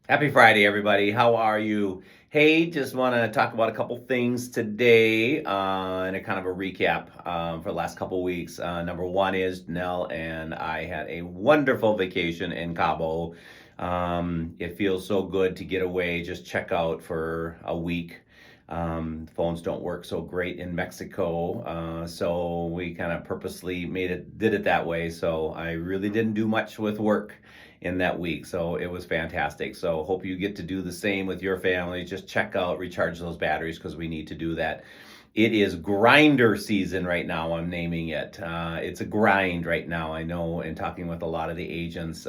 Happy Friday, everybody. How are you? Hey, just want to talk about a couple things today and a kind of a recap for the last couple weeks. Number one is Nell and I had a wonderful vacation in Cabo. It feels so good to get away, just check out for a week. Phones don't work so great in Mexico, so we kind of purposely did it that way. So I really didn't do much with work in that week. So it was fantastic. So hope you get to do the same with your family. Just check out, recharge those batteries because we need to do that. It is grinder season right now. I'm naming it. It's a grind right now. I know in talking with a lot of the agents,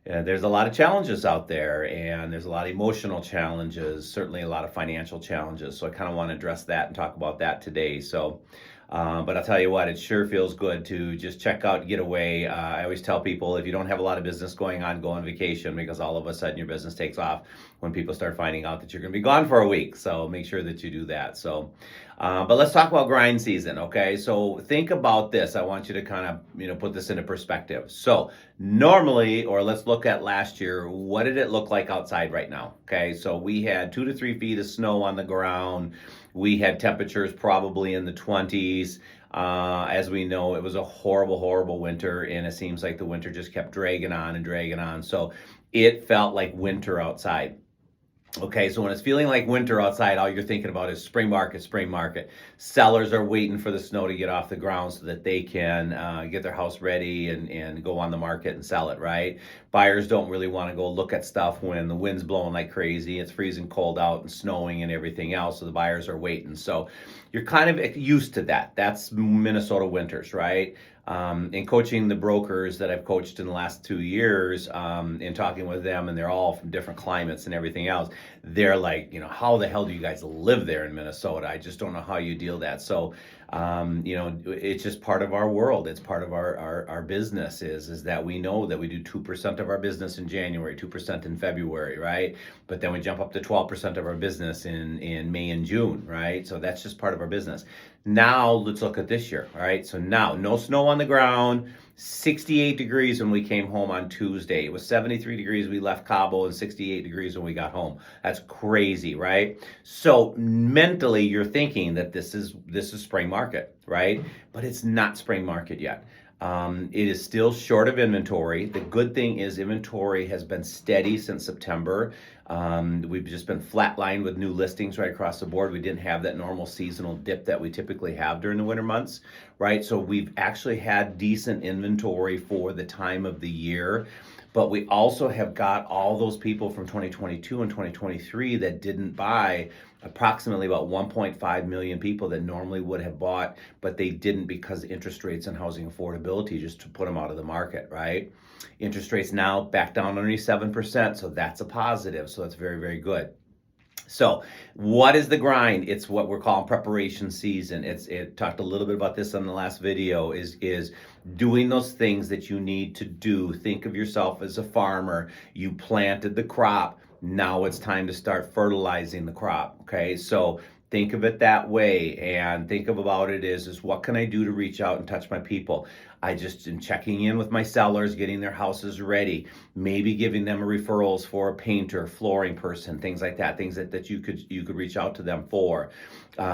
there's a lot of challenges out there, and there's a lot of emotional challenges, certainly a lot of financial challenges. So I kind of want to address that and talk about that today. So, but I'll tell you what, it sure feels good to just check out, get away. I always tell people if you don't have a lot of business going on, go on vacation because all of a sudden your business takes off when people start finding out that you're going to be gone for a week. So make sure that you do that. So, but let's talk about grind season, okay? So think about this. I want you to kind of, put this into perspective. So normally, or let's look at last year, what did it look like outside right now? Okay, so we had 2 to 3 feet of snow on the ground. We had temperatures probably in the 20s. As we know, it was a horrible, horrible winter, and it seems like the winter just kept dragging on and dragging on. So it felt like winter outside. Okay, so when it's feeling like winter outside, all you're thinking about is spring market, spring market. Sellers are waiting for the snow to get off the ground so that they can get their house ready and go on the market and sell it, right? Buyers don't really want to go look at stuff when the wind's blowing like crazy, it's freezing cold out and snowing and everything else, so the buyers are waiting. So you're kind of used to that. That's Minnesota winters, right? In coaching the brokers that I've coached in the last 2 years, in talking with them, and they're all from different climates and everything else, they're like, how the hell do you guys live there in Minnesota? I just don't know how you deal that. So, it's just part of our world. It's part of our business is that we know that we do 2% of our business in January, 2% in February, right? But then we jump up to 12% of our business in May and June, right? So that's just part of our business. Now let's look at this year, all right? So now no snow on the ground, 68 degrees when we came home on Tuesday. It was 73 degrees we left Cabo and 68 degrees when we got home. That's crazy, right? So mentally you're thinking that this is spring market, right? But it's not spring market yet. It is still short of inventory. The good thing is inventory has been steady since September. We've just been flatlined with new listings right across the board. We didn't have that normal seasonal dip that we typically have during the winter months, right? So we've actually had decent inventory for the time of the year. But we also have got all those people from 2022 and 2023 that didn't buy, approximately about 1.5 million people that normally would have bought, but they didn't because interest rates and housing affordability just to put them out of the market, right? Interest rates now back down underneath 7%, so that's a positive. So that's very, very good. So, what is the grind? It's what we're calling preparation season. It talked a little bit about this on the last video. Is doing those things that you need to do. Think of yourself as a farmer. You planted the crop. Now it's time to start fertilizing the crop. Okay, so think of it that way, and think about it is what can I do to reach out and touch my people? I just am checking in with my sellers, getting their houses ready, maybe giving them referrals for a painter, flooring person, things like that, things that you could reach out to them for.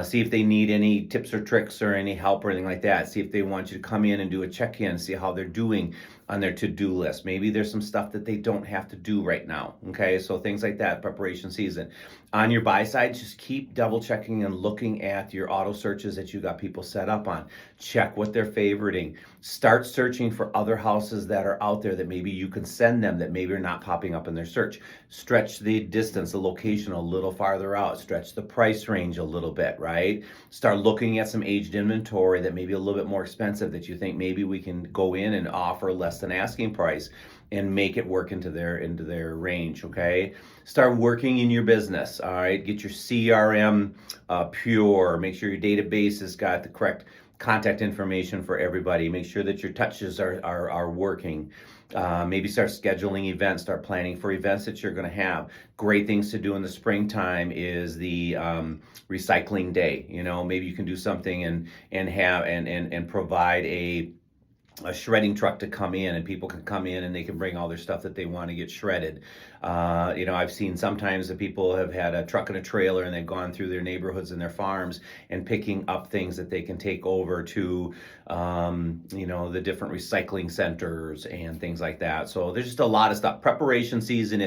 See if they need any tips or tricks or any help or anything like that. See if they want you to come in and do a check-in, see how they're doing on their to-do list. Maybe there's some stuff that they don't have to do right now. Okay, so things like that, preparation season. On your buy side, just keep double checking and looking at your auto searches that you got people set up on. Check what they're favoriting. Start searching for other houses that are out there that maybe you can send them that maybe are not popping up in their search. Stretch the distance, the location a little farther out. Stretch the price range a little bit, right? Start looking at some aged inventory that may be a little bit more expensive that you think maybe we can go in and offer less than asking price and make it work into their range. Okay, start working in your business. All right, get your CRM pure. Make sure your database has got the correct contact information for everybody. Make sure that your touches are working. Maybe start scheduling events, start planning for events that you're going to have. Great things to do in the springtime is the recycling day. Maybe you can do something and have and provide a shredding truck to come in, and people can come in and they can bring all their stuff that they want to get shredded. I've seen sometimes that people have had a truck and a trailer and they've gone through their neighborhoods and their farms and picking up things that they can take over to, the different recycling centers and things like that. So there's just a lot of stuff. Preparation season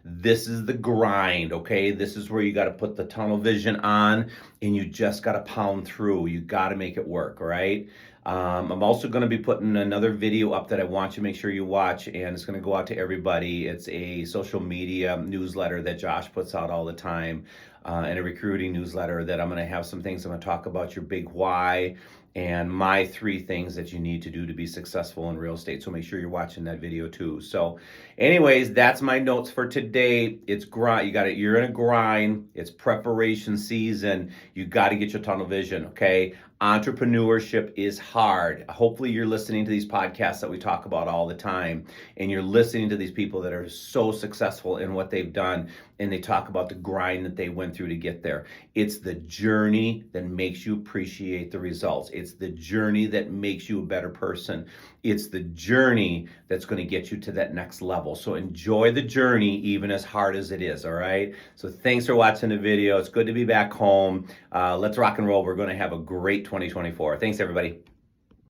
this is the grind, okay? This is where you got to put the tunnel vision on and you just got to pound through. You got to make it work, all right? I'm also going to be putting another video up that I want you to make sure you watch, and it's going to go out to everybody. It's a social media newsletter that Josh puts out all the time, and a recruiting newsletter that I'm going to have some things. I'm going to talk about your big why and my 3 things that you need to do to be successful in real estate. So make sure you're watching that video too. So anyways, that's my notes for today. It's grind. You're in a grind. It's preparation season. You got to get your tunnel vision, okay? Entrepreneurship is hard. Hopefully you're listening to these podcasts that we talk about all the time, and you're listening to these people that are so successful in what they've done, and they talk about the grind that they went through to get there. It's the journey that makes you appreciate the results. It's the journey that makes you a better person. It's the journey that's going to get you to that next level. So enjoy the journey, even as hard as it is, all right? So thanks for watching the video. It's good to be back home. Let's rock and roll. We're going to have a great 2024. Thanks, everybody.